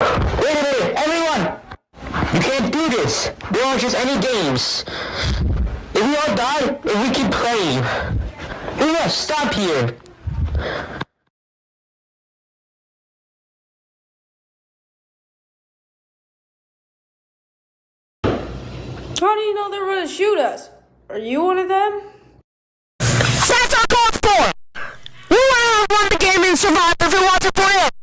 Wait a minute, everyone! You can't do this. There aren't just any games. If we all die, if we keep playing, we must stop here. How do you know they're gonna shoot us? Are you one of them? That's our called for! We want to win the game and survive if we want to win!